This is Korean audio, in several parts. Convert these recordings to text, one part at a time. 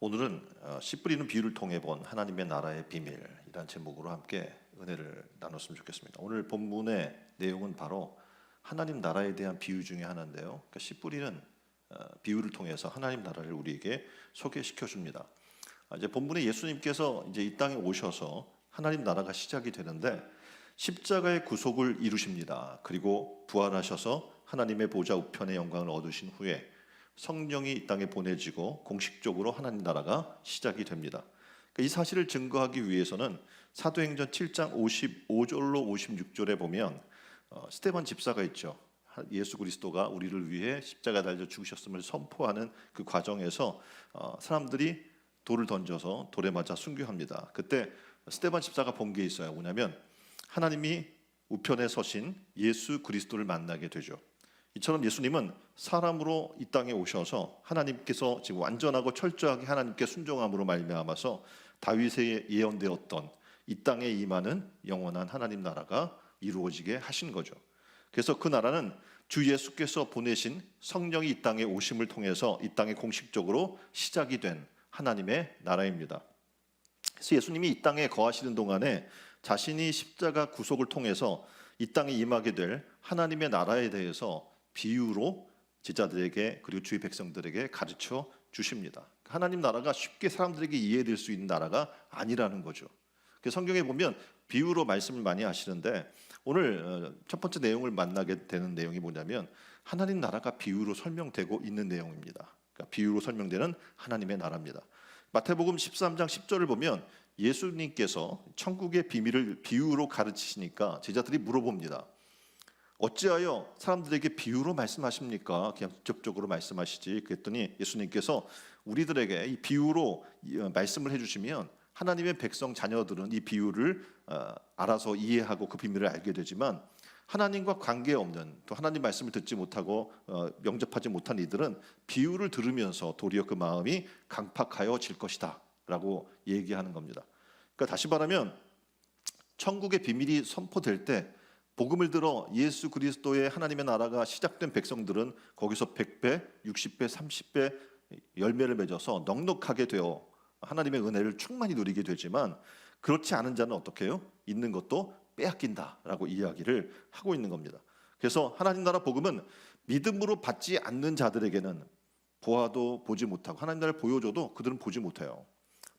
오늘은 씨 뿌리는 비유를 통해 본 하나님의 나라의 비밀이라는 제목으로 함께 은혜를 나눴으면 좋겠습니다. 오늘 본문의 내용은 바로 하나님 나라에 대한 비유 중에 하나인데요. 그러니까 씨 뿌리는 비유를 통해서 하나님 나라를 우리에게 소개시켜 줍니다. 이제 본문에 예수님께서 이제 이 땅에 오셔서 하나님 나라가 시작이 되는데 십자가의 구속을 이루십니다. 그리고 부활하셔서 하나님의 보좌 우편의 영광을 얻으신 후에 성령이 이 땅에 보내지고 공식적으로 하나님 나라가 시작이 됩니다. 이 사실을 증거하기 위해서는 사도행전 7장 55절로 56절에 보면 스데반 집사가 있죠. 예수 그리스도가 우리를 위해 십자가 달려 죽으셨음을 선포하는 그 과정에서 사람들이 돌을 던져서 돌에 맞아 순교합니다. 그때 스데반 집사가 본 게 있어요. 뭐냐면 하나님이 우편에 서신 예수 그리스도를 만나게 되죠. 이처럼 예수님은 사람으로 이 땅에 오셔서 하나님께서 지금 완전하고 철저하게 하나님께 순종함으로 말미암아서 다윗에 예언되었던 이 땅에 임하는 영원한 하나님 나라가 이루어지게 하신 거죠. 그래서 그 나라는 주 예수께서 보내신 성령이 이 땅에 오심을 통해서 이 땅에 공식적으로 시작이 된 하나님의 나라입니다. 그래서 예수님이 이 땅에 거하시는 동안에 자신이 십자가 구속을 통해서 이 땅에 임하게 될 하나님의 나라에 대해서 비유로 제자들에게 그리고 주의 백성들에게 가르쳐 주십니다. 하나님 나라가 쉽게 사람들에게 이해될 수 있는 나라가 아니라는 거죠. 성경에 보면 비유로 말씀을 많이 하시는데 오늘 첫 번째 내용을 만나게 되는 내용이 뭐냐면 하나님 나라가 비유로 설명되고 있는 내용입니다. 그러니까 비유로 설명되는 하나님의 나라입니다. 마태복음 13장 10절을 보면 예수님께서 천국의 비밀을 비유로 가르치시니까 제자들이 물어봅니다. 어찌하여 사람들에게 비유로 말씀하십니까? 그냥 직접적으로 말씀하시지. 그랬더니 예수님께서 우리들에게 이 비유로 말씀을 해주시면 하나님의 백성 자녀들은 이 비유를 알아서 이해하고 그 비밀을 알게 되지만 하나님과 관계없는 또 하나님 말씀을 듣지 못하고 영접하지 못한 이들은 비유를 들으면서 도리어 그 마음이 강팍하여질 것이다 라고 얘기하는 겁니다. 그러니까 다시 말하면 천국의 비밀이 선포될 때 복음을 들어 예수 그리스도의 하나님의 나라가 시작된 백성들은 거기서 100배, 60배, 30배 열매를 맺어서 넉넉하게 되어 하나님의 은혜를 충만히 누리게 되지만 그렇지 않은 자는 어떻게 해요? 있는 것도 빼앗긴다라고 이야기를 하고 있는 겁니다. 그래서 하나님 나라 복음은 믿음으로 받지 않는 자들에게는 보아도 보지 못하고 하나님 나라를 보여줘도 그들은 보지 못해요.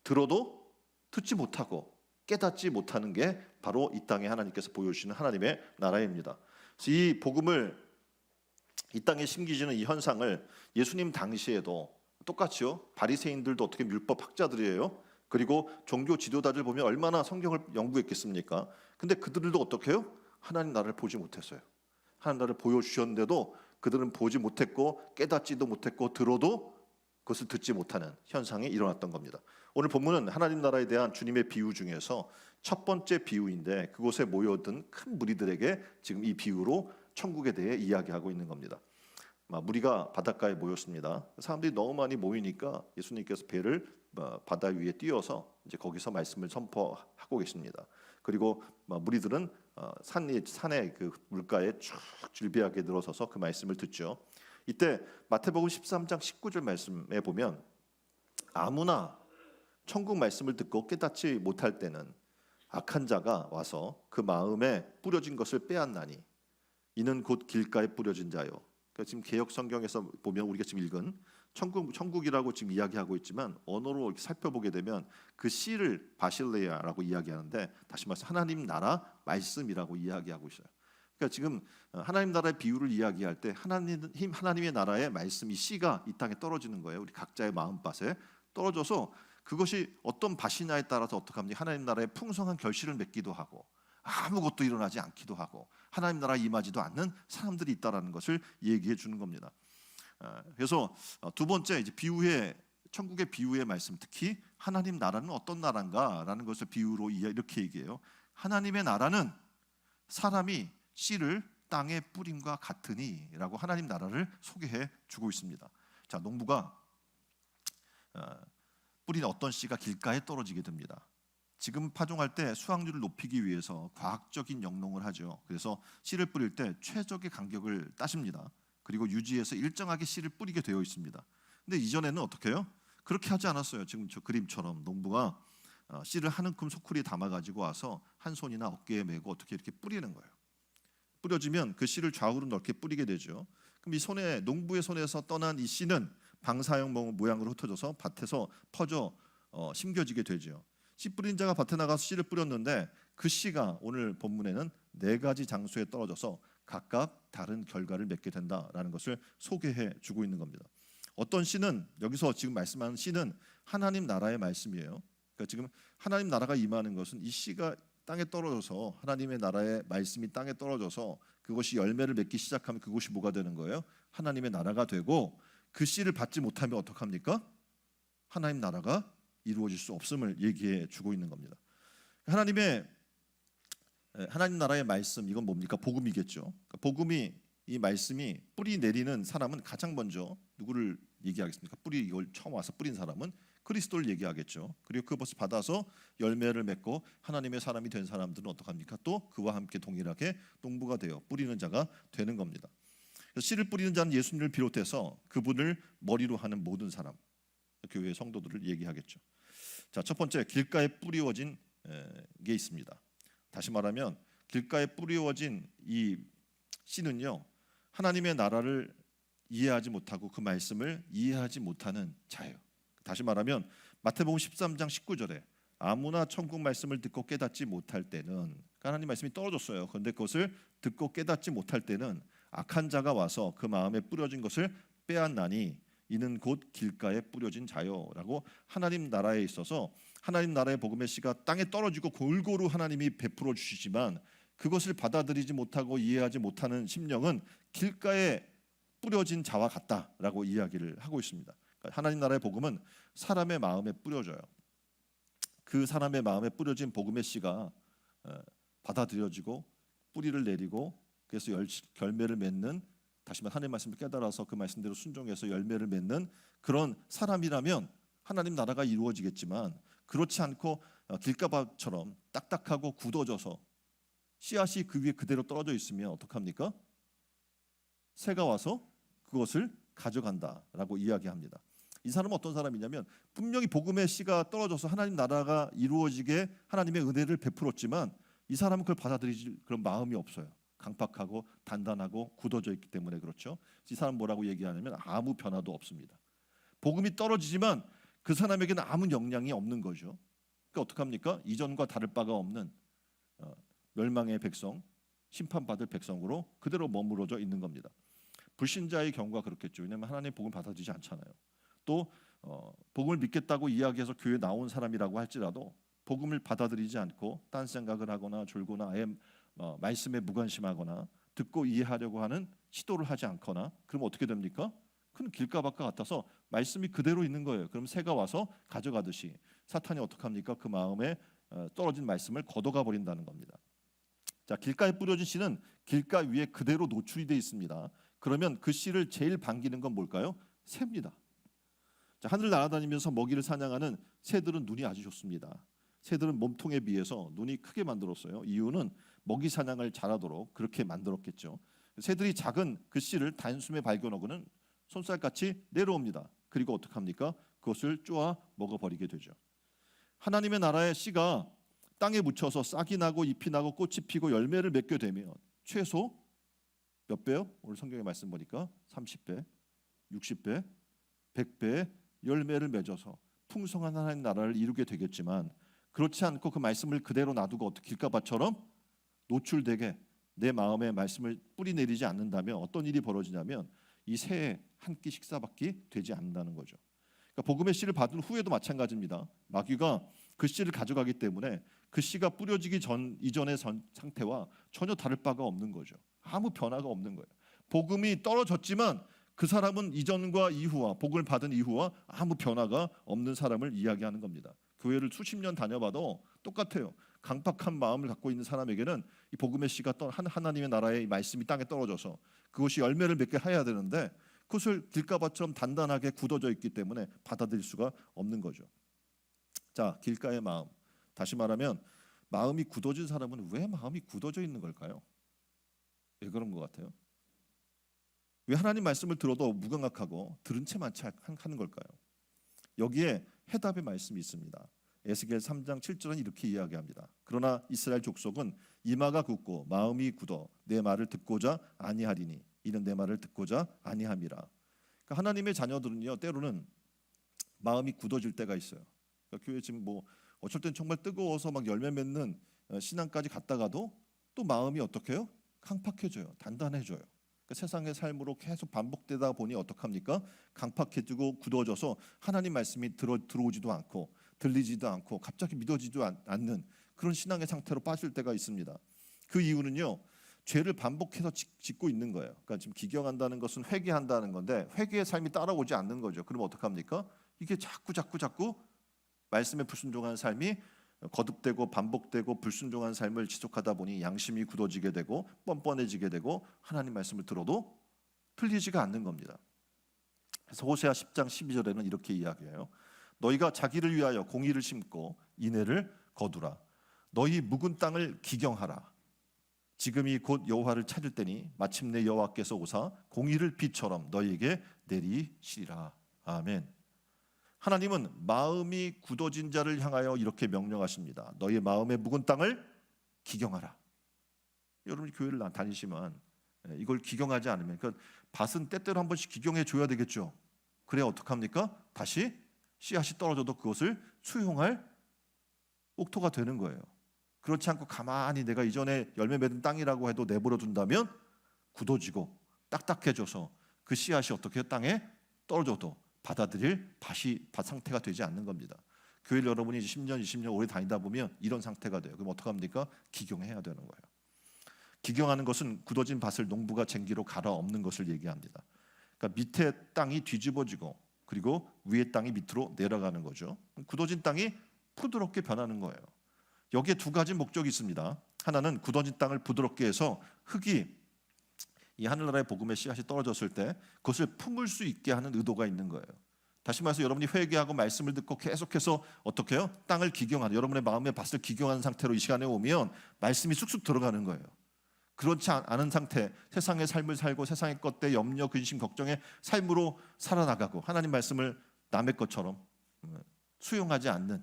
들어도 듣지 못하고 깨닫지 못하는 게 바로 이 땅에 하나님께서 보여주시는 하나님의 나라입니다. 그래서 이 복음을 이 땅에 심기지는 이 현상을 예수님 당시에도 똑같이요. 바리새인들도 어떻게 율법 학자들이에요. 그리고 종교 지도자들 보면 얼마나 성경을 연구했겠습니까? 근데 그들도 어떻게 해요? 하나님 나라를 보지 못했어요. 하나님 나라를 보여주셨는데도 그들은 보지 못했고 깨닫지도 못했고 들어도 그것을 듣지 못하는 현상이 일어났던 겁니다. 오늘 본문은 하나님 나라에 대한 주님의 비유 중에서 첫 번째 비유인데 그곳에 모여든 큰 무리들에게 지금 이 비유로 천국에 대해 이야기하고 있는 겁니다. 무리가 바닷가에 모였습니다. 사람들이 너무 많이 모이니까 예수님께서 배를 바다 위에 띄워서 이제 거기서 말씀을 선포하고 계십니다. 그리고 무리들은 산의 그 물가에 쭉 줄비하게 늘어서서 그 말씀을 듣죠. 이때 마태복음 13장 19절 말씀에 보면 아무나 천국 말씀을 듣고 깨닫지 못할 때는 악한 자가 와서 그 마음에 뿌려진 것을 빼앗나니 이는 곧 길가에 뿌려진 자요. 그러니까 지금 개역 성경에서 보면 우리가 지금 읽은 천국이라고 지금 이야기하고 있지만 언어로 이렇게 살펴보게 되면 그 씨를 바실레아라고 이야기하는데 다시 말해서 하나님 나라 말씀이라고 이야기하고 있어요. 그러니까 지금 하나님 나라의 비유를 이야기할 때 하나님의 나라의 말씀 이 씨가 이 땅에 떨어지는 거예요. 우리 각자의 마음밭에 떨어져서 그것이 어떤 밭이냐에 따라서 어떻게 합니까? 하나님 나라의 풍성한 결실을 맺기도 하고 아무것도 일어나지 않기도 하고 하나님 나라에 임하지도 않는 사람들이 있다라는 것을 얘기해 주는 겁니다. 그래서 두 번째 이제 비유의 천국의 비유의 말씀, 특히 하나님 나라는 어떤 나라인가라는 것을 비유로 이렇게 얘기해요. 하나님의 나라는 사람이 씨를 땅에 뿌림과 같으니라고 하나님 나라를 소개해 주고 있습니다. 자, 농부가 뿌린 어떤 씨가 길가에 떨어지게 됩니다. 지금 파종할 때 수확률을 높이기 위해서 과학적인 영농을 하죠. 그래서 씨를 뿌릴 때 최적의 간격을 따십니다. 그리고 유지해서 일정하게 씨를 뿌리게 되어 있습니다. 근데 이전에는 어떻게 해요? 그렇게 하지 않았어요. 지금 저 그림처럼 농부가 씨를 한 움큼 소쿠리에 담아 가지고 와서 한 손이나 어깨에 메고 어떻게 이렇게 뿌리는 거예요. 뿌려지면 그 씨를 좌우로 넓게 뿌리게 되죠. 그럼 이 손에 농부의 손에서 떠난 이 씨는 방사형 모양으로 흩어져서 밭에서 퍼져 심겨지게 되죠. 씨 뿌린 자가 밭에 나가서 씨를 뿌렸는데 그 씨가 오늘 본문에는 네 가지 장소에 떨어져서 각각 다른 결과를 맺게 된다라는 것을 소개해 주고 있는 겁니다. 어떤 씨는 여기서 지금 말씀하는 씨는 하나님 나라의 말씀이에요. 그러니까 지금 하나님 나라가 임하는 것은 이 씨가 땅에 떨어져서 하나님의 나라의 말씀이 땅에 떨어져서 그것이 열매를 맺기 시작하면 그것이 뭐가 되는 거예요? 하나님의 나라가 되고 그 씨를 받지 못하면 어떡합니까? 하나님 나라가 이루어질 수 없음을 얘기해 주고 있는 겁니다. 하나님 나라의 말씀 이건 뭡니까? 복음이겠죠. 복음이 이 말씀이 뿌리 내리는 사람은 가장 먼저 누구를 얘기하겠습니까? 뿌리 이걸 처음 와서 뿌린 사람은 그리스도를 얘기하겠죠. 그리고 그것을 받아서 열매를 맺고 하나님의 사람이 된 사람들은 어떡합니까? 또 그와 함께 동일하게 농부가 되어 뿌리는 자가 되는 겁니다. 씨를 뿌리는 자는 예수님을 비롯해서 그분을 머리로 하는 모든 사람, 교회 성도들을 얘기하겠죠. 자, 첫 번째 길가에 뿌리워진 게 있습니다. 다시 말하면 길가에 뿌리워진 이 씨는요, 하나님의 나라를 이해하지 못하고 그 말씀을 이해하지 못하는 자예요. 다시 말하면 마태복음 13장 19절에 아무나 천국 말씀을 듣고 깨닫지 못할 때는, 그러니까 하나님 말씀이 떨어졌어요. 그런데 그것을 듣고 깨닫지 못할 때는 악한 자가 와서 그 마음에 뿌려진 것을 빼앗나니 이는 곧 길가에 뿌려진 자요라고 하나님 나라에 있어서 하나님 나라의 복음의 씨가 땅에 떨어지고 골고루 하나님이 베풀어 주시지만 그것을 받아들이지 못하고 이해하지 못하는 심령은 길가에 뿌려진 자와 같다라고 이야기를 하고 있습니다. 하나님 나라의 복음은 사람의 마음에 뿌려져요. 그 사람의 마음에 뿌려진 복음의 씨가 받아들여지고 뿌리를 내리고 그래서 열매를 맺는, 다시 말해 하나님의 말씀을 깨달아서 그 말씀대로 순종해서 열매를 맺는 그런 사람이라면 하나님 나라가 이루어지겠지만, 그렇지 않고 길가밭처럼 딱딱하고 굳어져서 씨앗이 그 위에 그대로 떨어져 있으면 어떡합니까? 새가 와서 그것을 가져간다라고 이야기합니다. 이 사람은 어떤 사람이냐면 분명히 복음의 씨가 떨어져서 하나님 나라가 이루어지게 하나님의 은혜를 베풀었지만 이 사람은 그걸 받아들이질 그런 마음이 없어요. 강팍하고 단단하고 굳어져 있기 때문에 그렇죠. 이 사람 뭐라고 얘기하냐면 아무 변화도 없습니다. 복음이 떨어지지만 그 사람에게는 아무 영향이 없는 거죠. 그러니까 어떡합니까? 이전과 다를 바가 없는 멸망의 백성, 심판받을 백성으로 그대로 머무러져 있는 겁니다. 불신자의 경우가 그렇겠죠. 왜냐하면 하나님의 복음을 받아들이지 않잖아요. 또 복음을 믿겠다고 이야기해서 교회에 나온 사람이라고 할지라도 복음을 받아들이지 않고 딴 생각을 하거나 졸거나 아예 말씀에 무관심하거나 듣고 이해하려고 하는 시도를 하지 않거나 그러면 어떻게 됩니까? 큰 길가밭과 같아서 말씀이 그대로 있는 거예요. 그럼 새가 와서 가져가듯이 사탄이 어떻게 합니까? 그 마음에 떨어진 말씀을 걷어가 버린다는 겁니다. 자, 길가에 뿌려진 씨는 길가 위에 그대로 노출이 되어 있습니다. 그러면 그 씨를 제일 반기는 건 뭘까요? 새입니다. 자, 하늘을 날아다니면서 먹이를 사냥하는 새들은 눈이 아주 좋습니다. 새들은 몸통에 비해서 눈이 크게 만들었어요. 이유는 먹이 사냥을 잘하도록 그렇게 만들었겠죠. 새들이 작은 그 씨를 단숨에 발견하고는 손살같이 내려옵니다. 그리고 어떡합니까? 그것을 쪼아 먹어버리게 되죠. 하나님의 나라의 씨가 땅에 묻혀서 싹이 나고 잎이 나고 꽃이 피고 열매를 맺게 되면 최소 몇 배요? 오늘 성경의 말씀 보니까 30배, 60배, 100배의 열매를 맺어서 풍성한 하나님 나라를 이루게 되겠지만, 그렇지 않고 그 말씀을 그대로 놔두고 어떻게 길가밭처럼 노출되게 내 마음에 말씀을 뿌리 내리지 않는다면 어떤 일이 벌어지냐면 이 새의 한 끼 식사밖에 되지 않는다는 거죠. 그러니까 복음의 씨를 받은 후에도 마찬가지입니다. 마귀가 그 씨를 가져가기 때문에 그 씨가 뿌려지기 이전의 상태와 전혀 다를 바가 없는 거죠. 아무 변화가 없는 거예요. 복음이 떨어졌지만 그 사람은 이전과 이후와 복음을 받은 이후와 아무 변화가 없는 사람을 이야기하는 겁니다. 교회를 수십 년 다녀봐도 똑같아요. 강팍한 마음을 갖고 있는 사람에게는 이 복음의 씨가 하나님의 나라의 말씀이 땅에 떨어져서 그것이 열매를 맺게 해야 되는데 그것을 길가밭처럼 단단하게 굳어져 있기 때문에 받아들일 수가 없는 거죠. 자, 길가의 마음. 다시 말하면 마음이 굳어진 사람은 왜 마음이 굳어져 있는 걸까요? 왜 그런 것 같아요? 왜 하나님 말씀을 들어도 무감각하고 들은 채만 하는 걸까요? 여기에 해답의 말씀이 있습니다. 에스겔 3장 7절은 이렇게 이야기합니다. 그러나 이스라엘 족속은 이마가 굳고 마음이 굳어 내 말을 듣고자 아니하리니 이는 내 말을 듣고자 아니함이라. 그러니까 하나님의 자녀들은요, 때로는 마음이 굳어질 때가 있어요. 그러니까 교회 지금 뭐 어쩔 땐 정말 뜨거워서 막 열매 맺는 신앙까지 갔다가도 또 마음이 어떻게 해요? 강팍해져요. 단단해져요. 그러니까 세상의 삶으로 계속 반복되다 보니 어떡합니까? 강팍해지고 굳어져서 하나님 말씀이 들어오지도 않고 들리지도 않고 갑자기 믿어지지도 않는 그런 신앙의 상태로 빠질 때가 있습니다. 그 이유는요, 죄를 반복해서 짓고 있는 거예요. 그러니까 지금 기경한다는 것은 회개한다는 건데 회개의 삶이 따라오지 않는 거죠. 그럼 어떡합니까? 이게 자꾸 말씀에 불순종하는 삶이 거듭되고 반복되고 불순종한 삶을 지속하다 보니 양심이 굳어지게 되고 뻔뻔해지게 되고 하나님 말씀을 들어도 틀리지가 않는 겁니다. 그래서 호세아 10장 12절에는 이렇게 이야기해요. 너희가 자기를 위하여 공의를 심고 인애를 거두라. 너희 묵은 땅을 기경하라. 지금이 곧 여호와를 찾을 때니 마침내 여호와께서 오사 공의를 비처럼 너희에게 내리시리라. 아멘. 하나님은 마음이 굳어진 자를 향하여 이렇게 명령하십니다. 너희 마음의 묵은 땅을 기경하라. 여러분이 교회를 다니시면 이걸 기경하지 않으면, 그러니까 밭은 때때로 한 번씩 기경해 줘야 되겠죠. 그래야 어떡합니까? 다시 씨앗이 떨어져도 그것을 수용할 옥토가 되는 거예요. 그렇지 않고 가만히 내가 이전에 열매 맺은 땅이라고 해도 내버려 둔다면 굳어지고 딱딱해져서 그 씨앗이 어떻게 땅에 떨어져도 받아들일 밭 상태가 되지 않는 겁니다. 교회를 여러분이 10년, 20년 오래 다니다 보면 이런 상태가 돼요. 그럼 어떡합니까? 기경해야 되는 거예요. 기경하는 것은 굳어진 밭을 농부가 쟁기로 갈아엎는 것을 얘기합니다. 그러니까 밑에 땅이 뒤집어지고 그리고 위에 땅이 밑으로 내려가는 거죠. 굳어진 땅이 부드럽게 변하는 거예요. 여기에 두 가지 목적이 있습니다. 하나는 굳어진 땅을 부드럽게 해서 흙이 이 하늘나라의 복음의 씨앗이 떨어졌을 때 그것을 품을 수 있게 하는 의도가 있는 거예요. 다시 말해서 여러분이 회개하고 말씀을 듣고 계속해서 어떻게 해요? 땅을 기경하는, 여러분의 마음의 밭을 기경하는 상태로 이 시간에 오면 말씀이 쑥쑥 들어가는 거예요. 그렇지 않은 상태, 세상의 삶을 살고 세상의 것들 염려, 근심, 걱정의 삶으로 살아나가고 하나님 말씀을 남의 것처럼 수용하지 않는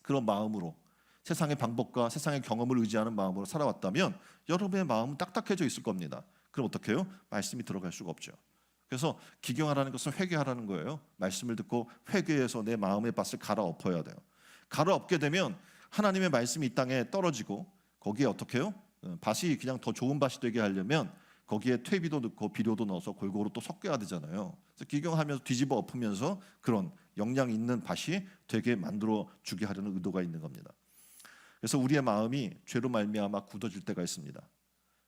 그런 마음으로 세상의 방법과 세상의 경험을 의지하는 마음으로 살아왔다면 여러분의 마음은 딱딱해져 있을 겁니다. 그럼 어떻게 해요? 말씀이 들어갈 수가 없죠. 그래서 기경하라는 것은 회개하라는 거예요. 말씀을 듣고 회개해서 내 마음의 밭을 갈아엎어야 돼요. 갈아엎게 되면 하나님의 말씀이 이 땅에 떨어지고 거기에 어떻게 해요? 밭이 그냥 더 좋은 밭이 되게 하려면 거기에 퇴비도 넣고 비료도 넣어서 골고루 또 섞여야 되잖아요. 그래서 기경하면서 뒤집어 엎으면서 그런 영양 있는 밭이 되게 만들어 주게 하려는 의도가 있는 겁니다. 그래서 우리의 마음이 죄로 말미암아 굳어질 때가 있습니다.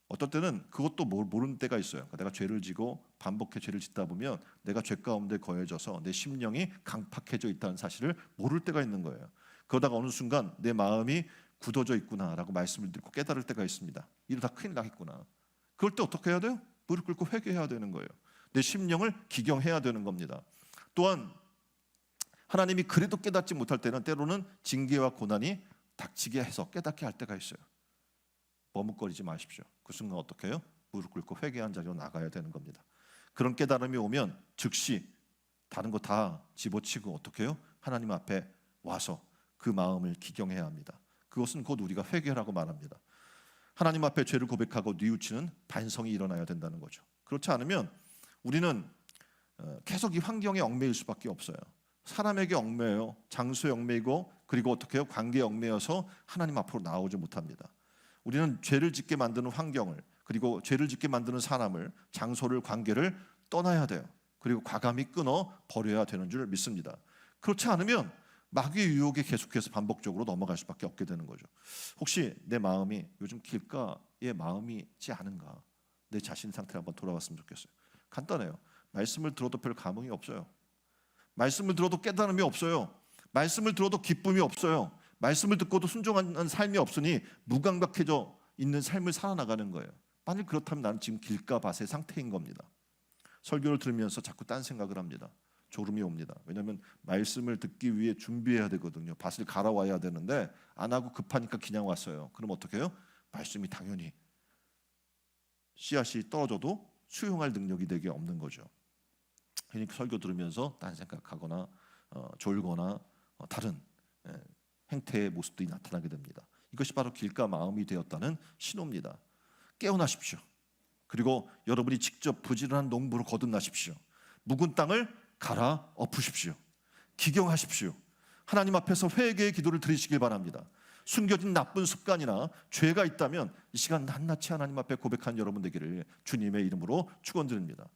어떨 때는 그것도 모르는 때가 있어요. 내가 죄를 지고 반복해 죄를 짓다 보면 내가 죄 가운데 거해져서 내 심령이 강팍해져 있다는 사실을 모를 때가 있는 거예요. 그러다가 어느 순간 내 마음이 굳어져 있구나라고 말씀을 듣고 깨달을 때가 있습니다. 이러다 큰일 나겠구나. 그럴 때 어떻게 해야 돼요? 무릎 꿇고 회개해야 되는 거예요. 내 심령을 기경해야 되는 겁니다. 또한 하나님이 그래도 깨닫지 못할 때는 때로는 징계와 고난이 닥치게 해서 깨닫게 할 때가 있어요. 머뭇거리지 마십시오. 그 순간 어떻게 해요? 무릎 꿇고 회개한 자리로 나가야 되는 겁니다. 그런 깨달음이 오면 즉시 다른 거 다 집어치고 어떻게 해요? 하나님 앞에 와서 그 마음을 기경해야 합니다. 그것은 곧 우리가 회개라고 말합니다. 하나님 앞에 죄를 고백하고 뉘우치는 반성이 일어나야 된다는 거죠. 그렇지 않으면 우리는 계속 이 환경에 얽매일 수밖에 없어요. 사람에게 얽매여 장소에 얽매이고 그리고 어떻게 해요? 관계에 얽매여서 하나님 앞으로 나오지 못합니다. 우리는 죄를 짓게 만드는 환경을 그리고 죄를 짓게 만드는 사람을 장소를 관계를 떠나야 돼요. 그리고 과감히 끊어 버려야 되는 줄 믿습니다. 그렇지 않으면 마귀의 유혹에 계속해서 반복적으로 넘어갈 수밖에 없게 되는 거죠. 혹시 내 마음이 요즘 길가의 마음이지 않은가? 내 자신 상태를 한번 돌아봤으면 좋겠어요. 간단해요. 말씀을 들어도 별 감흥이 없어요. 말씀을 들어도 깨달음이 없어요. 말씀을 들어도 기쁨이 없어요. 말씀을 듣고도 순종하는 삶이 없으니 무감각해져 있는 삶을 살아나가는 거예요. 만약 그렇다면 나는 지금 길가 밭의 상태인 겁니다. 설교를 들으면서 자꾸 딴 생각을 합니다. 졸음이 옵니다. 왜냐하면 말씀을 듣기 위해 준비해야 되거든요. 밭을 갈아와야 되는데 안 하고 급하니까 그냥 왔어요. 그럼 어떻게 해요? 말씀이 당연히 씨앗이 떨어져도 수용할 능력이 되게 없는 거죠. 그러니까 설교 들으면서 딴 생각하거나 졸거나 다른 행태의 모습들이 나타나게 됩니다. 이것이 바로 길가 마음이 되었다는 신호입니다. 깨어나십시오. 그리고 여러분이 직접 부지런한 농부로 거듭나십시오. 묵은 땅을 갈아 엎으십시오. 기경하십시오. 하나님 앞에서 회개의 기도를 드리시길 바랍니다. 숨겨진 나쁜 습관이나 죄가 있다면 이 시간 낱낱이 하나님 앞에 고백한 여러분 되기를 주님의 이름으로 축원드립니다.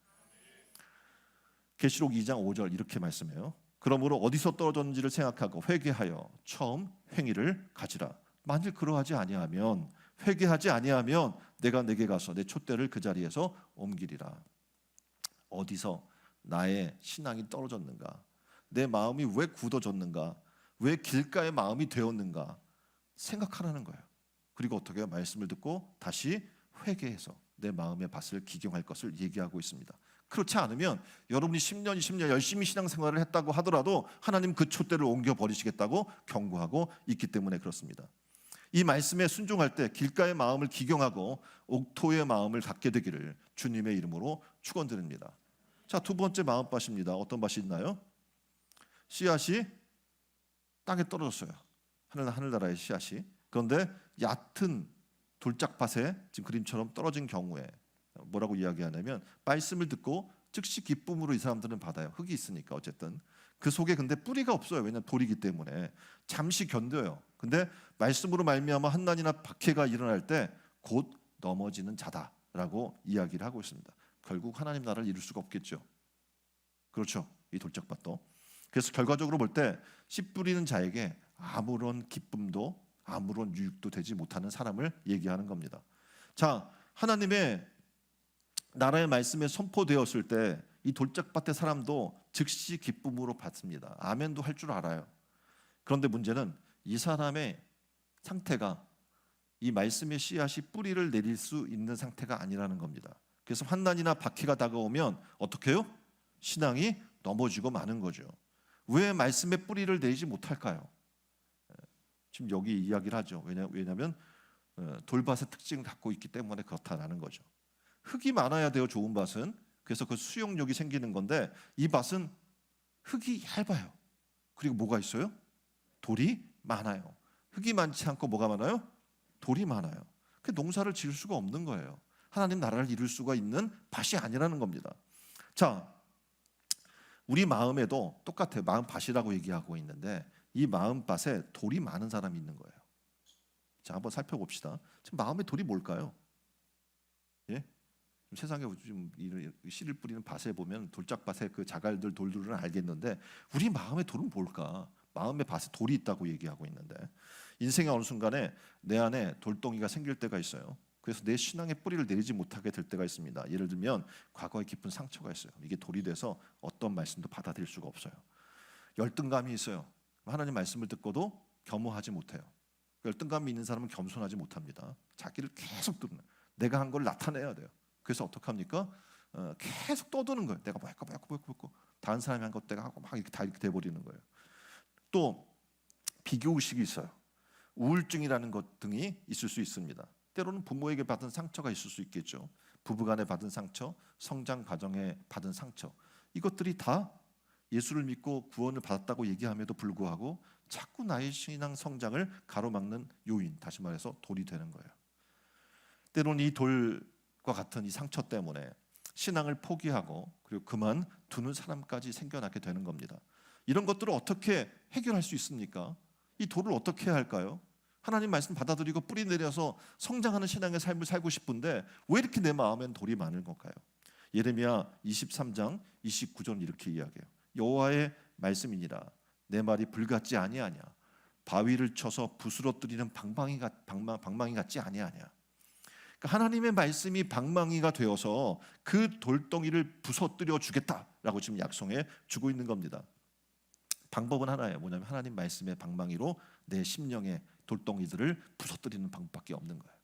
계시록 2장 5절 이렇게 말씀해요. 그러므로 어디서 떨어졌는지를 생각하고 회개하여 처음 행위를 가지라. 만일 그러하지 아니하면, 회개하지 아니하면 내가 내게 가서 내 촛대를 그 자리에서 옮기리라. 어디서 나의 신앙이 떨어졌는가? 내 마음이 왜 굳어졌는가? 왜 길가의 마음이 되었는가? 생각하라는 거예요. 그리고 어떻게 해요? 말씀을 듣고 다시 회개해서 내 마음의 밭을 기경할 것을 얘기하고 있습니다. 그렇지 않으면 여러분이 10년, 20년 열심히 신앙생활을 했다고 하더라도 하나님 그 촛대를 옮겨버리시겠다고 경고하고 있기 때문에 그렇습니다. 이 말씀에 순종할 때 길가의 마음을 기경하고 옥토의 마음을 갖게 되기를 주님의 이름으로 축원드립니다. 자, 두 번째 마음밭입니다. 어떤 밭이 있나요? 씨앗이 땅에 떨어졌어요. 하늘나라의 씨앗이. 그런데 얕은 돌짝밭에 지금 그림처럼 떨어진 경우에 뭐라고 이야기하냐면, 말씀을 듣고 즉시 기쁨으로 이 사람들은 받아요. 흙이 있으니까. 어쨌든 그 속에 근데 뿌리가 없어요. 왜냐하면 돌이기 때문에 잠시 견뎌요. 근데 말씀으로 말미암아 한난이나 박해가 일어날 때 곧 넘어지는 자다라고 이야기를 하고 있습니다. 결국 하나님 나라를 이룰 수가 없겠죠. 그렇죠. 이 돌짝밭도. 그래서 결과적으로 볼 때 씨 뿌리는 자에게 아무런 기쁨도 아무런 유익도 되지 못하는 사람을 얘기하는 겁니다. 자, 하나님의 나라의 말씀에 선포되었을 때 이 돌짝밭의 사람도 즉시 기쁨으로 받습니다. 아멘도 할 줄 알아요. 그런데 문제는 이 사람의 상태가 이 말씀의 씨앗이 뿌리를 내릴 수 있는 상태가 아니라는 겁니다. 그래서 환난이나 박해가 다가오면 어떻게 해요? 신앙이 넘어지고 마는 거죠. 왜 말씀의 뿌리를 내리지 못할까요? 지금 여기 이야기를 하죠. 왜냐하면 돌밭의 특징을 갖고 있기 때문에 그렇다라는 거죠. 흙이 많아야 돼요. 좋은 밭은. 그래서 그 수용력이 생기는 건데 이 밭은 흙이 얇아요. 그리고 뭐가 있어요? 돌이 많아요. 흙이 많지 않고 뭐가 많아요? 돌이 많아요. 그 농사를 지을 수가 없는 거예요. 하나님 나라를 이룰 수가 있는 밭이 아니라는 겁니다. 자, 우리 마음에도 똑같아요. 마음밭이라고 얘기하고 있는데 이 마음밭에 돌이 많은 사람이 있는 거예요. 자, 한번 살펴봅시다. 지금 마음의 돌이 뭘까요? 예? 세상에 좀 씨를 뿌리는 밭에 보면 돌짝밭에 그 자갈들 돌들은 알겠는데 우리 마음의 돌은 뭘까? 마음의 밭에 돌이 있다고 얘기하고 있는데 인생의 어느 순간에 내 안에 돌덩이가 생길 때가 있어요. 그래서 내 신앙의 뿌리를 내리지 못하게 될 때가 있습니다. 예를 들면 과거에 깊은 상처가 있어요. 이게 돌이 돼서 어떤 말씀도 받아들일 수가 없어요. 열등감이 있어요. 하나님 말씀을 듣고도 겸허하지 못해요. 열등감이 있는 사람은 겸손하지 못합니다. 자기를 계속 드러내. 내가 한 걸 나타내야 돼요. 그래서 어떡합니까? 계속 떠드는 거예요. 내가 뭐 했고 다른 사람이 한 것 내가 하고 막 이렇게 다 이렇게 돼버리는 거예요. 또 비교의식이 있어요. 우울증이라는 것 등이 있을 수 있습니다. 때로는 부모에게 받은 상처가 있을 수 있겠죠. 부부간에 받은 상처, 성장 과정에 받은 상처, 이것들이 다 예수를 믿고 구원을 받았다고 얘기함에도 불구하고 자꾸 나의 신앙 성장을 가로막는 요인, 다시 말해서 돌이 되는 거예요. 때로는 이 돌과 같은 이 상처 때문에 신앙을 포기하고 그리고 그만두는 사람까지 생겨나게 되는 겁니다. 이런 것들을 어떻게 해결할 수 있습니까? 이 돌을 어떻게 해야 할까요? 하나님 말씀 받아들이고 뿌리 내려서 성장하는 신앙의 삶을 살고 싶은데 왜 이렇게 내 마음엔 돌이 많은 걸까요? 예레미야 23장 29절 이렇게 이야기해요. 여호와의 말씀이니라 내 말이 불같지 아니하냐 바위를 쳐서 부스러뜨리는 방망이 같지 아니하냐. 그러니까 하나님의 말씀이 방망이가 되어서 그 돌덩이를 부서뜨려 주겠다라고 지금 약속해 주고 있는 겁니다. 방법은 하나예요. 뭐냐면 하나님 말씀의 방망이로 내 심령의 돌덩이들을 부서뜨리는 방법밖에 없는 거예요.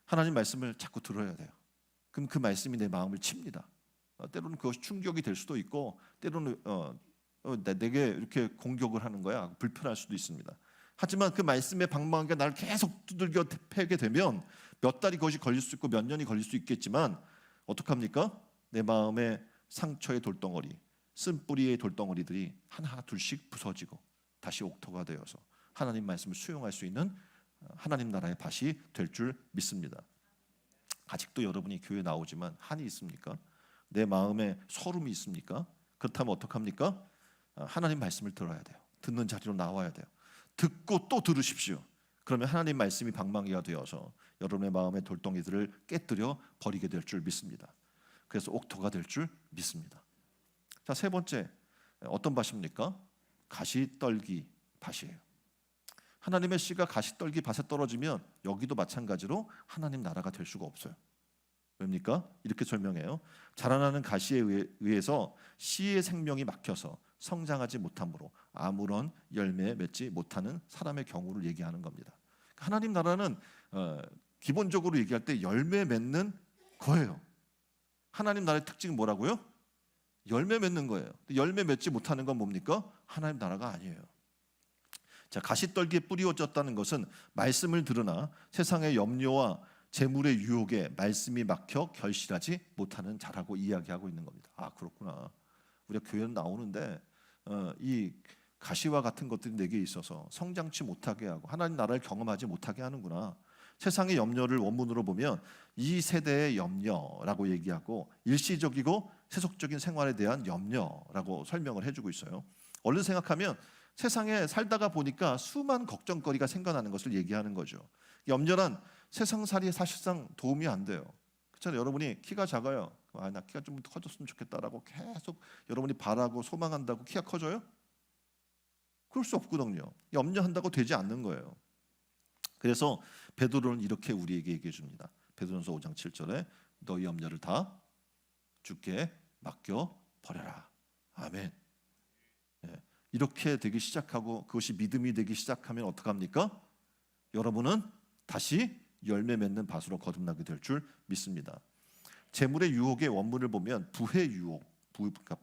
하나님 말씀을 자꾸 들어야 돼요. 그럼 그 말씀이 내 마음을 칩니다. 때로는 그것이 충격이 될 수도 있고 때로는 내게 이렇게 공격을 하는 거야. 불편할 수도 있습니다. 하지만 그 말씀의 방망이가 나를 계속 두들겨 패게 되면 몇 달이 그것이 걸릴 수 있고 몇 년이 걸릴 수 있겠지만 어떡합니까? 내 마음의 상처의 돌덩어리, 쓴뿌리의 돌덩어리들이 하나 둘씩 부서지고 다시 옥토가 되어서 하나님 말씀을 수용할 수 있는 하나님 나라의 밭이 될 줄 믿습니다. 아직도 여러분이 교회 나오지만 한이 있습니까? 내 마음에 서름이 있습니까? 그렇다면 어떡합니까? 하나님 말씀을 들어야 돼요. 듣는 자리로 나와야 돼요. 듣고 또 들으십시오. 그러면 하나님 말씀이 방망이가 되어서 여러분의 마음의 돌덩이들을 깨뜨려 버리게 될 줄 믿습니다. 그래서 옥토가 될 줄 믿습니다. 자, 세 번째, 어떤 밭입니까? 가시떨기 밭이에요. 하나님의 씨가 가시떨기 밭에 떨어지면 여기도 마찬가지로 하나님 나라가 될 수가 없어요. 왜입니까? 이렇게 설명해요. 자라나는 가시에 의해서 씨의 생명이 막혀서 성장하지 못하므로 아무런 열매 맺지 못하는 사람의 경우를 얘기하는 겁니다. 하나님 나라는 기본적으로 얘기할 때 열매 맺는 거예요. 하나님 나라의 특징은 뭐라고요? 열매 맺는 거예요. 열매 맺지 못하는 건 뭡니까? 하나님 나라가 아니에요. 자, 가시떨기에 뿌리워졌다는 것은 말씀을 들으나 세상의 염려와 재물의 유혹에 말씀이 막혀 결실하지 못하는 자라고 이야기하고 있는 겁니다. 아, 그렇구나. 우리가 교회는 나오는데 이 가시와 같은 것들이 내게 있어서 성장치 못하게 하고 하나님 나라를 경험하지 못하게 하는구나. 세상의 염려를 원문으로 보면 이 세대의 염려라고 얘기하고 일시적이고 세속적인 생활에 대한 염려라고 설명을 해주고 있어요. 얼른 생각하면 세상에 살다가 보니까 수많은 걱정거리가 생겨나는 것을 얘기하는 거죠. 염려란 세상살이에 사실상 도움이 안 돼요. 그렇잖아요. 여러분이 키가 작아요. 나 키가 좀 커졌으면 좋겠다라고 계속 여러분이 바라고 소망한다고 키가 커져요? 그럴 수 없거든요. 염려한다고 되지 않는 거예요. 그래서 베드로는 이렇게 우리에게 얘기해 줍니다. 베드로전서 5장 7절에 너희 염려를 다 주께 맡겨 버려라. 아멘. 네. 이렇게 되기 시작하고 그것이 믿음이 되기 시작하면 어떡합니까? 여러분은 다시 열매 맺는 밭으로 거듭나게 될 줄 믿습니다. 재물의 유혹의 원문을 보면 부의 유혹, 그러니까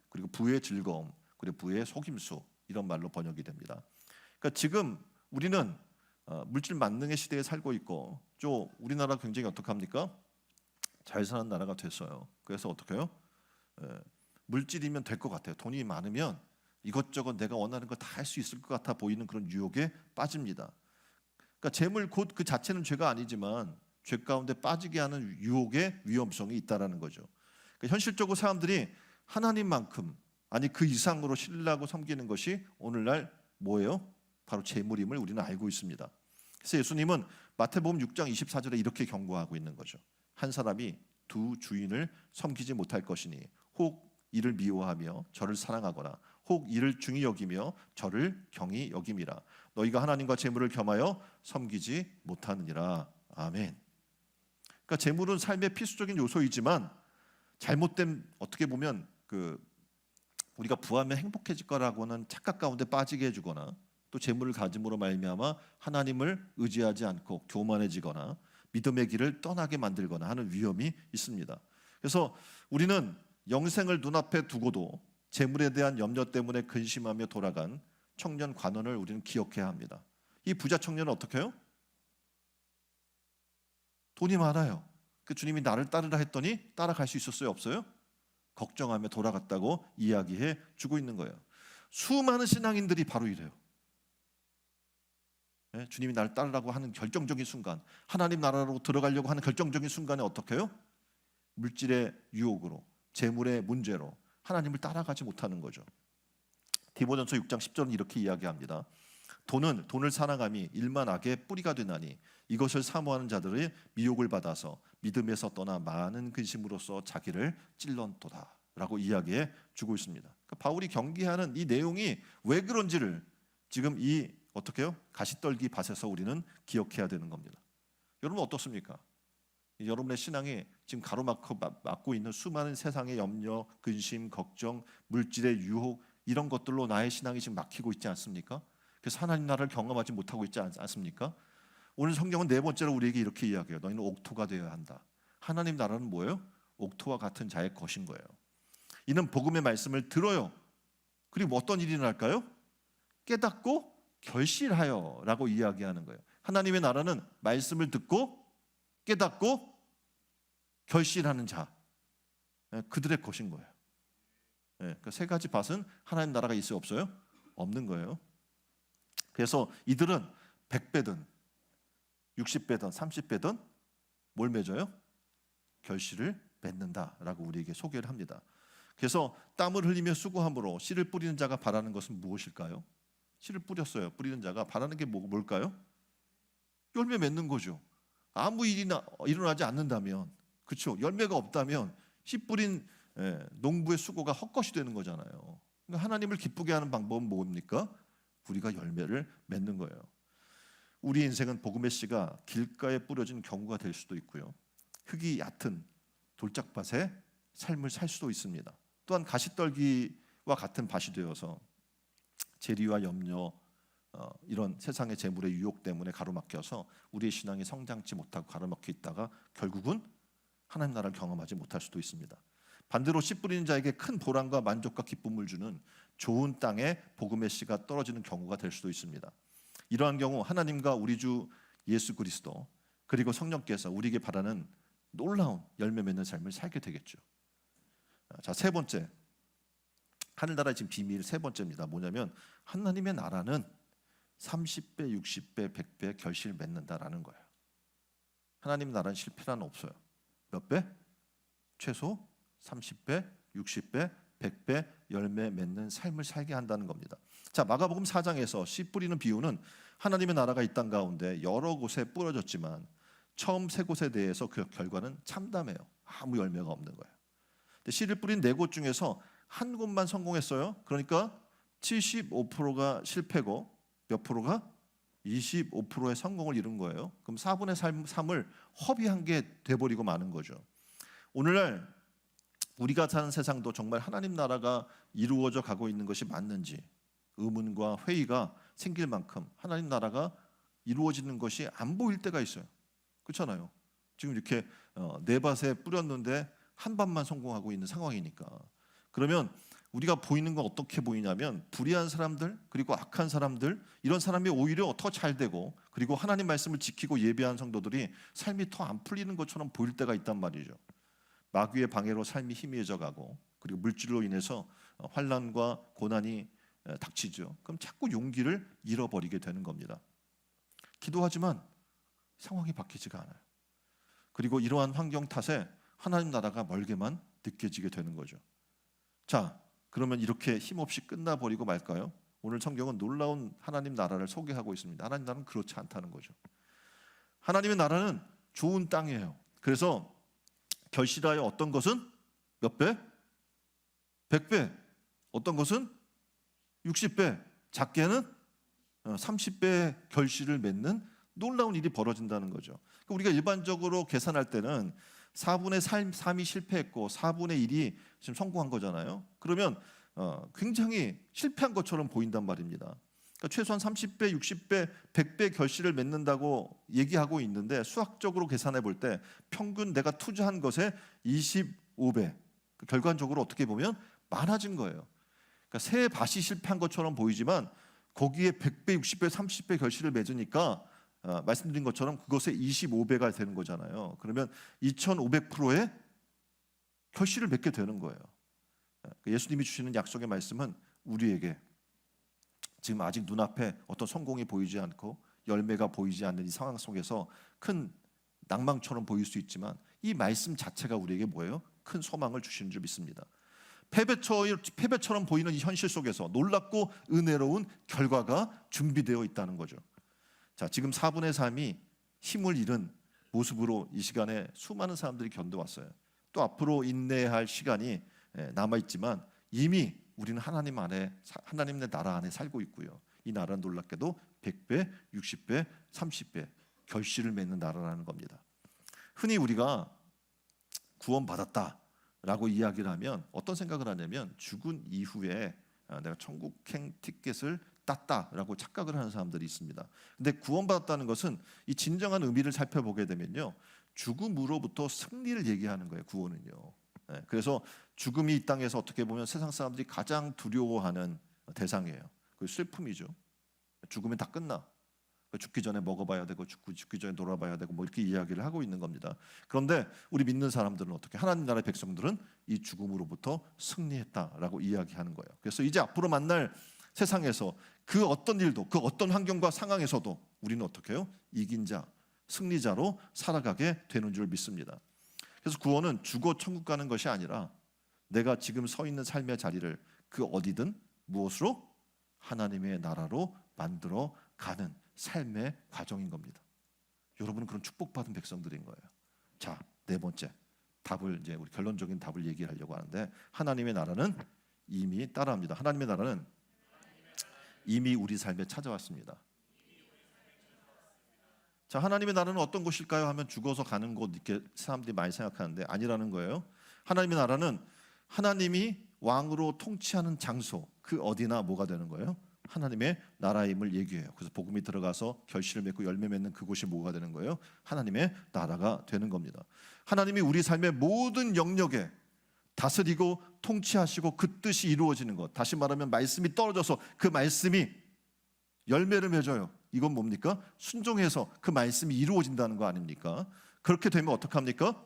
그리고 부의 즐거움, 그리고 부의 속임수 이런 말로 번역이 됩니다. 그러니까 지금 우리는 물질 만능의 시대에 살고 있고 또 우리나라 굉장히 어떡합니까? 잘 사는 나라가 됐어요. 그래서 어떻게 해요? 물질이면 될 것 같아요. 돈이 많으면 이것저것 내가 원하는 거 다 할 수 있을 것 같아 보이는 그런 유혹에 빠집니다. 그러니까 재물 곧 그 자체는 죄가 아니지만 죄 가운데 빠지게 하는 유혹의 위험성이 있다라는 거죠. 그러니까 현실적으로 사람들이 하나님만큼 아니 그 이상으로 신뢰하고 섬기는 것이 오늘날 뭐예요? 바로 재물임을 우리는 알고 있습니다. 그래서 예수님은 마태복음 6장 24절에 이렇게 경고하고 있는 거죠. 한 사람이 두 주인을 섬기지 못할 것이니 혹 이를 미워하며 저를 사랑하거나 혹 이를 중히 여기며 저를 경히 여김이라. 너희가 하나님과 재물을 겸하여 섬기지 못하느니라. 아멘. 그러니까 재물은 삶의 필수적인 요소이지만 잘못된 어떻게 보면 우리가 부하면 행복해질 거라고는 착각 가운데 빠지게 해주거나 또 재물을 가짐으로 말미암아 하나님을 의지하지 않고 교만해지거나 믿음의 길을 떠나게 만들거나 하는 위험이 있습니다. 그래서 우리는 영생을 눈앞에 두고도 재물에 대한 염려 때문에 근심하며 돌아간 청년 관원을 우리는 기억해야 합니다. 이 부자 청년은 어떻게 해요? 돈이 많아요. 그 주님이 나를 따르라 했더니 따라갈 수 있었어요? 없어요? 걱정하며 돌아갔다고 이야기해 주고 있는 거예요. 수많은 신앙인들이 바로 이래요. 네? 주님이 나를 따르라고 하는 결정적인 순간, 하나님 나라로 들어가려고 하는 결정적인 순간에 어떻게 해요? 물질의 유혹으로, 재물의 문제로 하나님을 따라가지 못하는 거죠. 디모전서 6장 10절은 이렇게 이야기합니다. 돈을 사랑함이 일만 악의 뿌리가 되나니 이것을 사모하는 자들의 미혹을 받아서 믿음에서 떠나 많은 근심으로써 자기를 찔렀도다 라고 이야기해 주고 있습니다. 그러니까 바울이 경계하는 이 내용이 왜 그런지를 지금 이 어떻게 해요? 가시떨기 밭에서 우리는 기억해야 되는 겁니다. 여러분 어떻습니까? 여러분의 신앙이 지금 가로막고 있는 수많은 세상의 염려, 근심, 걱정, 물질의 유혹 이런 것들로 나의 신앙이 지금 막히고 있지 않습니까? 그래서 하나님 나라를 경험하지 못하고 있지 않습니까? 오늘 성경은 네 번째로 우리에게 이렇게 이야기해요. 너희는 옥토가 되어야 한다. 하나님 나라는 뭐예요? 옥토와 같은 자의 것인 거예요. 이는 복음의 말씀을 들어요. 그리고 어떤 일이 날까요? 깨닫고 결실하여 라고 이야기하는 거예요. 하나님의 나라는 말씀을 듣고 깨닫고 결실하는 자, 그들의 것인 거예요. 그러니까 세 가지 밭은 하나님 나라가 있어요, 없어요? 없는 거예요. 그래서 이들은 100배든 60배든 30배든 뭘 맺어요? 결실을 맺는다라고 우리에게 소개를 합니다. 그래서 땀을 흘리며 수고함으로 씨를 뿌리는 자가 바라는 것은 무엇일까요? 씨를 뿌렸어요. 뿌리는 자가 바라는 게 뭘까요? 열매 맺는 거죠. 아무 일이나 일어나지 않는다면, 그렇죠? 열매가 없다면 씨 뿌린 농부의 수고가 헛것이 되는 거잖아요. 그러니까 하나님을 기쁘게 하는 방법은 뭡니까? 우리가 열매를 맺는 거예요. 우리 인생은 복음의 씨가 길가에 뿌려진 경우가 될 수도 있고요. 흙이 얕은 돌짝밭에 삶을 살 수도 있습니다. 또한 가시떨기와 같은 밭이 되어서 재리와 염려, 이런 세상의 재물의 유혹 때문에 가로막혀서 우리의 신앙이 성장치 못하고 가로막혀 있다가 결국은 하나님 나라를 경험하지 못할 수도 있습니다. 반대로 씨 뿌리는 자에게 큰 보람과 만족과 기쁨을 주는 좋은 땅에 복음의 씨가 떨어지는 경우가 될 수도 있습니다. 이러한 경우 하나님과 우리 주 예수 그리스도 그리고 성령께서 우리에게 바라는 놀라운 열매 맺는 삶을 살게 되겠죠. 자, 세 번째, 하늘나라의 지금 비밀 세 번째입니다. 뭐냐면 하나님의 나라는 30배, 60배, 100배 결실을 맺는다라는 거예요. 하나님 나라는 실패란 없어요. 몇 배? 최소 30배, 60배, 100배 열매 맺는 삶을 살게 한다는 겁니다. 자, 마가복음 4장에서 씨 뿌리는 비유는 하나님의 나라가 이 땅 가운데 여러 곳에 뿌려졌지만 처음 세 곳에 대해서 그 결과는 참담해요. 아무 열매가 없는 거예요. 근데 씨를 뿌린 네 곳 중에서 한 곳만 성공했어요. 그러니까 75%가 실패고 몇 프로가 25%의 성공을 이룬 거예요. 그럼 4분의 3을 허비한 게 돼버리고 마는 거죠. 오늘날 우리가 사는 세상도 정말 하나님 나라가 이루어져 가고 있는 것이 맞는지 의문과 회의가 생길 만큼 하나님 나라가 이루어지는 것이 안 보일 때가 있어요. 그렇잖아요. 지금 이렇게 네 밭에 뿌렸는데 한 밭만 성공하고 있는 상황이니까. 그러면 우리가 보이는 건 어떻게 보이냐면 불의한 사람들 그리고 악한 사람들 이런 사람이 오히려 더 잘 되고 그리고 하나님 말씀을 지키고 예배하는 성도들이 삶이 더 안 풀리는 것처럼 보일 때가 있단 말이죠. 마귀의 방해로 삶이 희미해져 가고 그리고 물질로 인해서 환난과 고난이 닥치죠. 그럼 자꾸 용기를 잃어버리게 되는 겁니다. 기도하지만 상황이 바뀌지가 않아요. 그리고 이러한 환경 탓에 하나님 나라가 멀게만 느껴지게 되는 거죠. 자, 그러면 이렇게 힘없이 끝나버리고 말까요? 오늘 성경은 놀라운 하나님 나라를 소개하고 있습니다. 하나님 나라는 그렇지 않다는 거죠. 하나님의 나라는 좋은 땅이에요. 그래서 결실하여 어떤 것은 몇 배? 100배. 어떤 것은 60배. 작게는 30배 결실을 맺는 놀라운 일이 벌어진다는 거죠. 우리가 일반적으로 계산할 때는 4분의 3이 실패했고 4분의 1이 지금 성공한 거잖아요. 그러면 굉장히 실패한 것처럼 보인단 말입니다. 그러니까 최소한 30배, 60배, 100배 결실을 맺는다고 얘기하고 있는데 수학적으로 계산해 볼 때 평균 내가 투자한 것의 25배 결과적으로 어떻게 보면 많아진 거예요. 그러니까 새 밭이 실패한 것처럼 보이지만 거기에 100배, 60배, 30배 결실을 맺으니까 말씀드린 것처럼 그것의 25배가 되는 거잖아요. 그러면 2500%의 결실을 맺게 되는 거예요. 예수님이 주시는 약속의 말씀은 우리에게 지금 아직 눈앞에 어떤 성공이 보이지 않고 열매가 보이지 않는 이 상황 속에서 큰 낭망처럼 보일 수 있지만 이 말씀 자체가 우리에게 뭐예요? 큰 소망을 주시는 줄 믿습니다. 패배처럼 보이는 이 현실 속에서 놀랍고 은혜로운 결과가 준비되어 있다는 거죠. 자, 지금 4분의 3이 힘을 잃은 모습으로 이 시간에 수많은 사람들이 견뎌왔어요. 또 앞으로 인내할 시간이 남아있지만 이미 우리는 하나님 안에 하나님의 나라 안에 살고 있고요. 이 나라는 놀랍게도 100배, 60배, 30배 결실을 맺는 나라라는 겁니다. 흔히 우리가 구원받았다라고 이야기를 하면 어떤 생각을 하냐면 죽은 이후에 내가 천국행 티켓을 땄다라고 착각을 하는 사람들이 있습니다. 근데 구원받았다는 것은 이 진정한 의미를 살펴보게 되면요, 죽음으로부터 승리를 얘기하는 거예요. 구원은요. 그래서 죽음이 이 땅에서 어떻게 보면 세상 사람들이 가장 두려워하는 대상이에요. 그 슬픔이죠. 죽으면 다 끝나. 죽기 전에 먹어봐야 되고 죽기 전에 놀아봐야 되고 뭐 이렇게 이야기를 하고 있는 겁니다. 그런데 우리 믿는 사람들은 어떻게? 하나님 나라의 백성들은 이 죽음으로부터 승리했다라고 이야기하는 거예요. 그래서 이제 앞으로 만날 세상에서 그 어떤 일도, 그 어떤 환경과 상황에서도 우리는 어떻게 해요? 이긴 자, 승리자로 살아가게 되는 줄 믿습니다. 그래서 구원은 죽어 천국 가는 것이 아니라 내가 지금 서 있는 삶의 자리를 그 어디든 무엇으로? 하나님의 나라로 만들어 가는 삶의 과정인 겁니다. 여러분은 그런 축복받은 백성들인 거예요. 자, 네 번째 답을 이제 우리 결론적인 답을 얘기하려고 하는데, 하나님의 나라는 이미 따라합니다. 하나님의 나라는 이미 우리 삶에 찾아왔습니다. 자, 하나님의 나라는 어떤 곳일까요? 하면 죽어서 가는 곳 이렇게 사람들이 많이 생각하는데 아니라는 거예요. 하나님의 나라는 하나님이 왕으로 통치하는 장소, 그 어디나 뭐가 되는 거예요? 하나님의 나라임을 얘기해요. 그래서 복음이 들어가서 결실을 맺고 열매 맺는 그곳이 뭐가 되는 거예요? 하나님의 나라가 되는 겁니다. 하나님이 우리 삶의 모든 영역에 다스리고 통치하시고 그 뜻이 이루어지는 것, 다시 말하면 말씀이 떨어져서 그 말씀이 열매를 맺어요. 이건 뭡니까? 순종해서 그 말씀이 이루어진다는 거 아닙니까? 그렇게 되면 어떡합니까?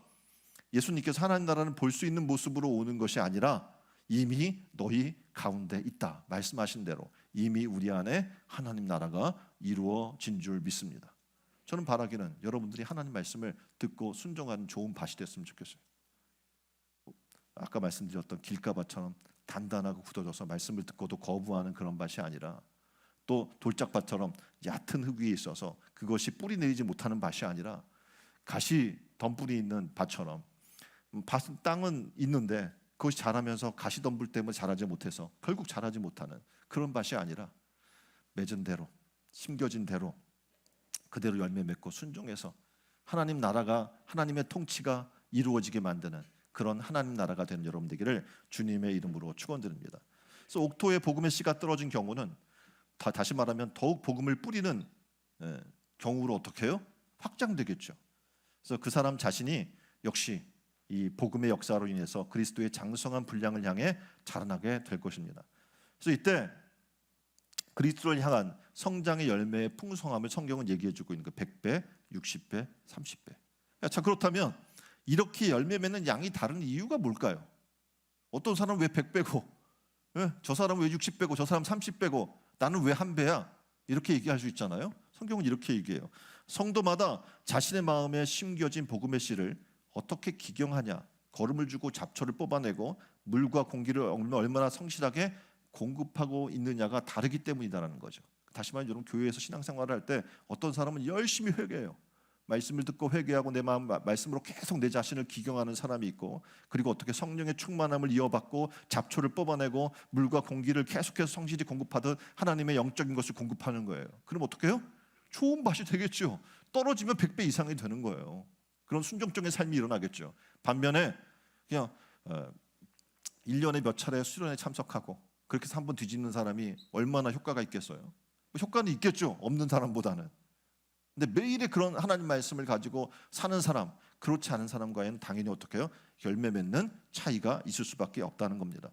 예수님께서 하나님 나라는 볼 수 있는 모습으로 오는 것이 아니라 이미 너희 가운데 있다 말씀하신 대로 이미 우리 안에 하나님 나라가 이루어진 줄 믿습니다. 저는 바라기는 여러분들이 하나님 말씀을 듣고 순종하는 좋은 밭이 됐으면 좋겠어요. 아까 말씀드렸던 길가밭처럼 단단하고 굳어져서 말씀을 듣고도 거부하는 그런 밭이 아니라, 또 돌짝밭처럼 얕은 흙 위에 있어서 그것이 뿌리 내리지 못하는 밭이 아니라 가시 덤불이 있는 밭처럼 밭은 땅은 있는데 그것이 자라면서 가시 덤불 때문에 자라지 못해서 결국 자라지 못하는 그런 밭이 아니라 맺은 대로 심겨진 대로 그대로 열매 맺고 순종해서 하나님 나라가, 하나님의 통치가 이루어지게 만드는 그런 하나님 나라가 되는 여러분 되기를 주님의 이름으로 축원드립니다. 그래서 옥토에 복음의 씨가 떨어진 경우는 다시 말하면 더욱 복음을 뿌리는 경우로 어떻게 해요? 확장되겠죠. 그래서 그 사람 자신이 역시 이 복음의 역사로 인해서 그리스도의 장성한 분량을 향해 자라나게 될 것입니다. 그래서 이때 그리스도를 향한 성장의 열매의 풍성함을 성경은 얘기해주고 있는 거 100배, 60배, 30배. 자, 그렇다면 이렇게 열매 맺는 양이 다른 이유가 뭘까요? 어떤 사람은 왜 100배고, 저 사람은 왜 60배고, 저 사람은 30배고, 나는 왜 1배야? 이렇게 얘기할 수 있잖아요. 성경은 이렇게 얘기해요. 성도마다 자신의 마음에 심겨진 복음의 씨를 어떻게 기경하냐, 거름을 주고 잡초를 뽑아내고 물과 공기를 얼마나 성실하게 공급하고 있느냐가 다르기 때문이다라는 거죠. 다시 말해 여러분, 교회에서 신앙생활을 할 때 어떤 사람은 열심히 회개해요. 말씀을 듣고 회개하고 내 마음 말씀으로 계속 내 자신을 기경하는 사람이 있고, 그리고 어떻게 성령의 충만함을 이어받고 잡초를 뽑아내고 물과 공기를 계속해서 성실히 공급하듯 하나님의 영적인 것을 공급하는 거예요. 그럼 어떻게 해요? 좋은 밭이 되겠죠. 떨어지면 100배 이상이 되는 거예요. 그런 순종적인 삶이 일어나겠죠. 반면에 그냥 1년에 몇 차례 수련회 참석하고 그렇게 해서 한번 뒤집는 사람이 얼마나 효과가 있겠어요? 효과는 있겠죠. 없는 사람보다는. 근데 매일의 그런 하나님 말씀을 가지고 사는 사람, 그렇지 않은 사람과는 당연히 어떻게 해요? 열매 맺는 차이가 있을 수밖에 없다는 겁니다.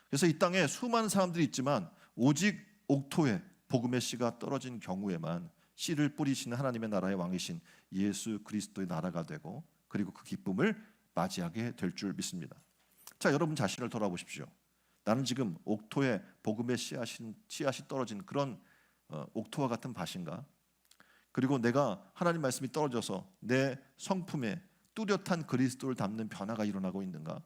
그래서 이 땅에 수많은 사람들이 있지만 오직 옥토에 복음의 씨가 떨어진 경우에만 씨를 뿌리시는 하나님의 나라의 왕이신 예수 그리스도의 나라가 되고, 그리고 그 기쁨을 맞이하게 될 줄 믿습니다. 자, 여러분 자신을 돌아보십시오. 나는 지금 옥토에 복음의 씨앗이 떨어진 그런 옥토와 같은 밭인가? 그리고 내가 하나님 말씀이 떨어져서 내 성품에 뚜렷한 그리스도를 담는 변화가 일어나고 있는가?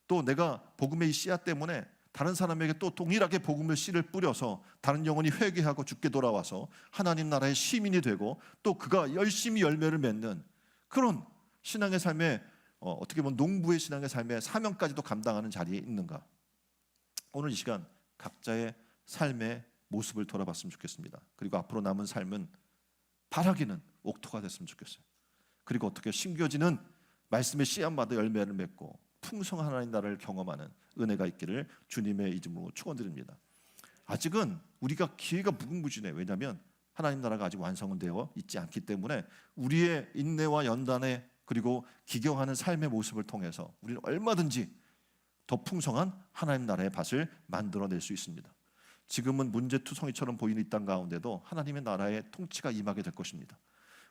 또 내가 복음의 이 씨앗 때문에 다른 사람에게 또 동일하게 복음의 씨를 뿌려서 다른 영혼이 회개하고 죽게 돌아와서 하나님 나라의 시민이 되고 또 그가 열심히 열매를 맺는 그런 신앙의 삶에 어떻게 보면 농부의 신앙의 삶의 사명까지도 감당하는 자리에 있는가? 오늘 이 시간 각자의 삶의 모습을 돌아봤으면 좋겠습니다. 그리고 앞으로 남은 삶은 바라기는 옥토가 됐으면 좋겠어요. 그리고 어떻게 심겨지는 말씀의 씨앗마다 열매를 맺고 풍성한 하나님 나라를 경험하는 은혜가 있기를 주님의 이름으로 축원드립니다. 아직은 우리가 기회가 무궁무진해. 왜냐하면 하나님 나라가 아직 완성은 되어 있지 않기 때문에 우리의 인내와 연단에 그리고 기경하는 삶의 모습을 통해서 우리는 얼마든지 더 풍성한 하나님 나라의 밭을 만들어낼 수 있습니다. 지금은 문제투성이처럼 보이는 이 땅 가운데도 하나님의 나라의 통치가 임하게 될 것입니다.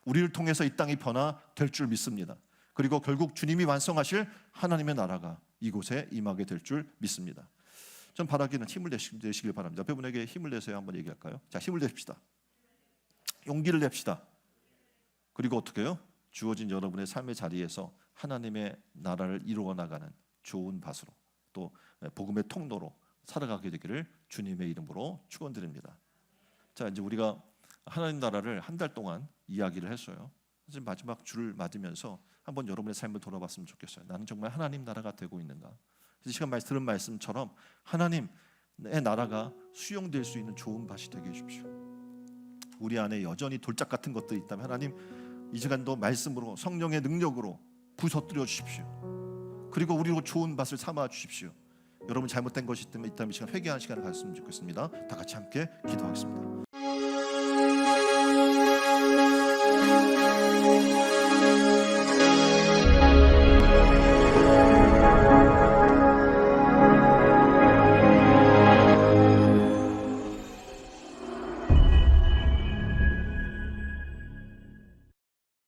우리를 통해서 이 땅이 변화될 줄 믿습니다. 그리고 결국 주님이 완성하실 하나님의 나라가 이곳에 임하게 될 줄 믿습니다. 전 바라기는 힘을 내시길 바랍니다. 옆에 분에게 힘을 내세요. 한번 얘기할까요? 자, 힘을 내십시다. 용기를 냅시다. 그리고 어떻게 해요? 주어진 여러분의 삶의 자리에서 하나님의 나라를 이루어 나가는 좋은 밭으로, 또 복음의 통로로 살아가게 되기를 주님의 이름으로 축원드립니다. 자, 이제 우리가 하나님 나라를 한 달 동안 이야기를 했어요. 이제 마지막 줄을 맞으면서 한번 여러분의 삶을 돌아봤으면 좋겠어요. 나는 정말 하나님 나라가 되고 있는가? 이 시간 들은 말씀처럼 하나님의 나라가 수용될 수 있는 좋은 밭이 되게 해주십시오. 우리 안에 여전히 돌짝 같은 것들이 있다면 하나님 이 시간도 말씀으로 성령의 능력으로 부서뜨려 주십시오. 그리고 우리로 좋은 밭을 삼아 주십시오. 여러분 잘못된 것이 있다면 이 시간 회개하는 시간을 가졌으면 좋겠습니다. 다 같이 함께 기도하겠습니다.